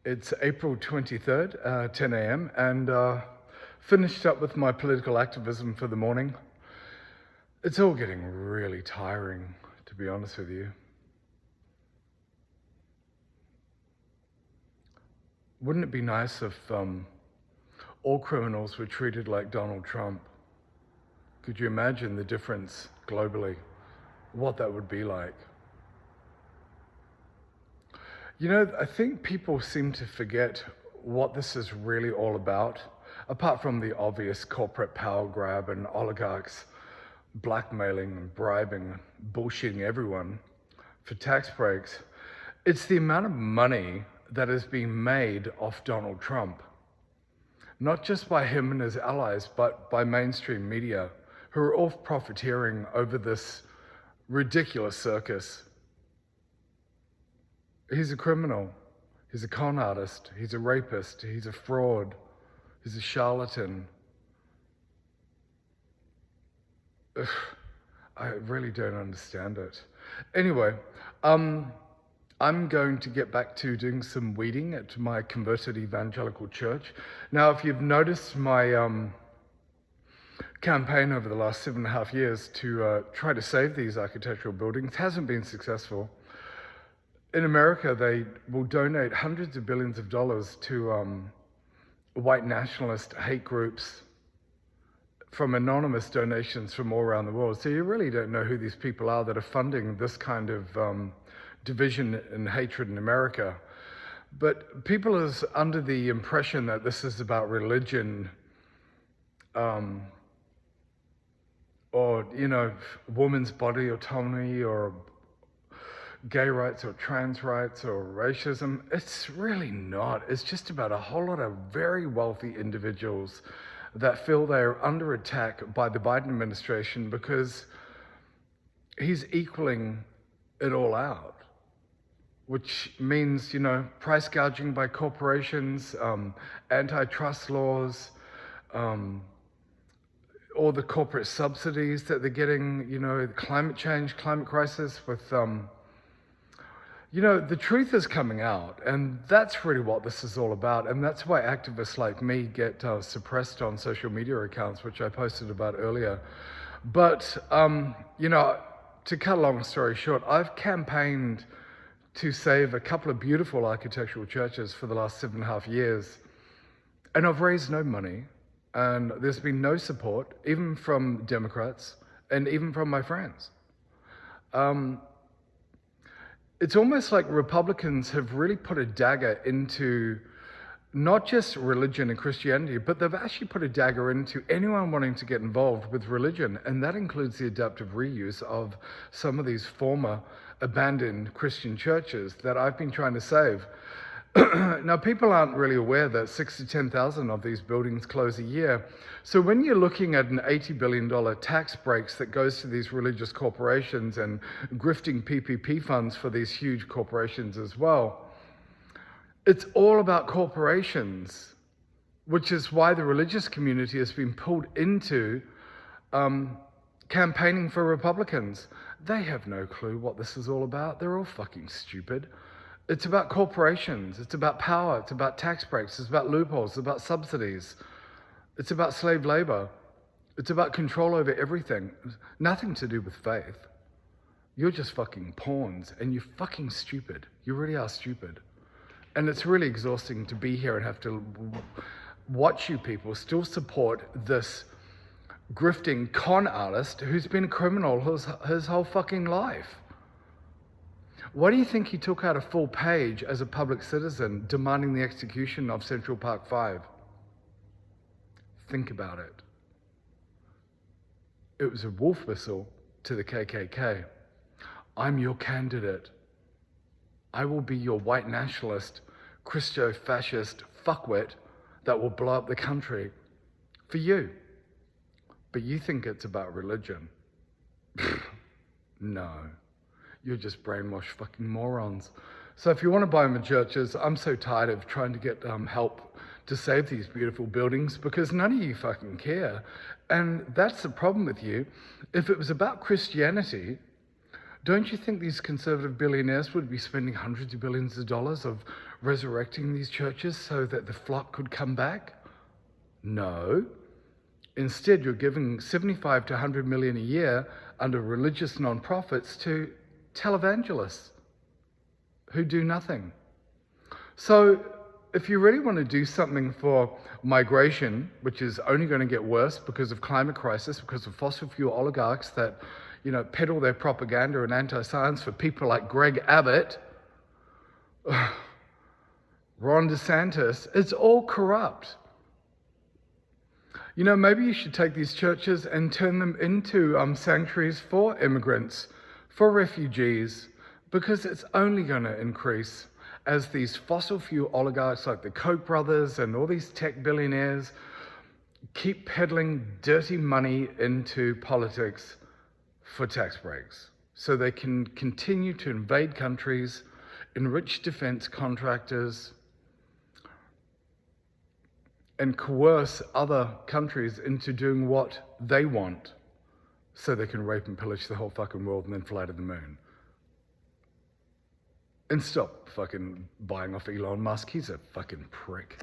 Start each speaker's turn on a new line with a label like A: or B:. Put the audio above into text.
A: It's April 23rd, 10 a.m., and finished up with my political activism for the morning. It's all getting really tiring, to be honest with you. Wouldn't it be nice if all criminals were treated like Donald Trump? Could you imagine the difference globally? What that would be like? You know, I think people seem to forget what this is really all about, apart from the obvious corporate power grab and oligarchs blackmailing and bribing, bullshitting everyone for tax breaks. It's the amount of money that is being made off Donald Trump, not just by him and his allies, but by mainstream media, who are all profiteering over this ridiculous circus. He's a criminal, he's a con artist, he's a rapist, he's a fraud, he's a charlatan. Ugh, I really don't understand it. Anyway, I'm going to get back to doing some weeding at my converted evangelical church. Now, if you've noticed my campaign over the last 7.5 years to try to save these architectural buildings hasn't been successful. In America, they will donate hundreds of billions of dollars to white nationalist hate groups from anonymous donations from all around the world. So you really don't know who these people are that are funding this kind of division and hatred in America. But people are under the impression that this is about religion, or, you know, women's body autonomy, or gay rights, or trans rights, or racism. It's really not. It's just about a whole lot of very wealthy individuals that feel they're under attack by the Biden administration because he's equaling it all out, which means, you know, price gouging by corporations, antitrust laws, all the corporate subsidies that they're getting, you know, climate change, climate crisis with, you know, the truth is coming out, and that's really what this is all about. And that's why activists like me get suppressed on social media accounts, which I posted about earlier. But, you know, to cut a long story short, I've campaigned to save a couple of beautiful architectural churches for the last 7.5 years. And I've raised no money, and there's been no support, even from Democrats and even from my friends. It's almost like Republicans have really put a dagger into not just religion and Christianity, but they've actually put a dagger into anyone wanting to get involved with religion. And that includes the adaptive reuse of some of these former abandoned Christian churches that I've been trying to save. Now, people aren't really aware that 6,000 to 10,000 of these buildings close a year. So when you're looking at an $80 billion tax breaks that goes to these religious corporations and grifting PPP funds for these huge corporations as well, it's all about corporations, which is why the religious community has been pulled into campaigning for Republicans. They have no clue what this is all about. They're all fucking stupid. It's about corporations, it's about power, it's about tax breaks, it's about loopholes, it's about subsidies, it's about slave labor, it's about control over everything. Nothing to do with faith. You're just fucking pawns, and you're fucking stupid. You really are stupid. And it's really exhausting to be here and have to watch you people still support this grifting con artist who's been a criminal his whole fucking life. Why do you think he took out a full page as a public citizen demanding the execution of Central Park 5? Think about it. It was a wolf whistle to the KKK. I'm your candidate. I will be your white nationalist, Christo-fascist fuckwit that will blow up the country for you. But you think it's about religion. No. You're just brainwashed fucking morons. So if you want to buy my churches, I'm so tired of trying to get help to save these beautiful buildings because none of you fucking care. And that's the problem with you. If it was about Christianity, don't you think these conservative billionaires would be spending hundreds of billions of dollars of resurrecting these churches so that the flock could come back? No. Instead, you're giving 75 to 100 million a year under religious non-profits to televangelists who do nothing. So if you really want to do something for migration, which is only going to get worse because of climate crisis, because of fossil fuel oligarchs that, peddle their propaganda and anti-science for people like Greg Abbott, Ron DeSantis, it's all corrupt. Maybe you should take these churches and turn them into sanctuaries for immigrants, for refugees, because it's only going to increase as these fossil fuel oligarchs like the Koch brothers and all these tech billionaires keep peddling dirty money into politics for tax breaks so they can continue to invade countries, enrich defense contractors, and coerce other countries into doing what they want so they can rape and pillage the whole fucking world and then fly to the moon. And stop fucking buying off Elon Musk. He's a fucking prick.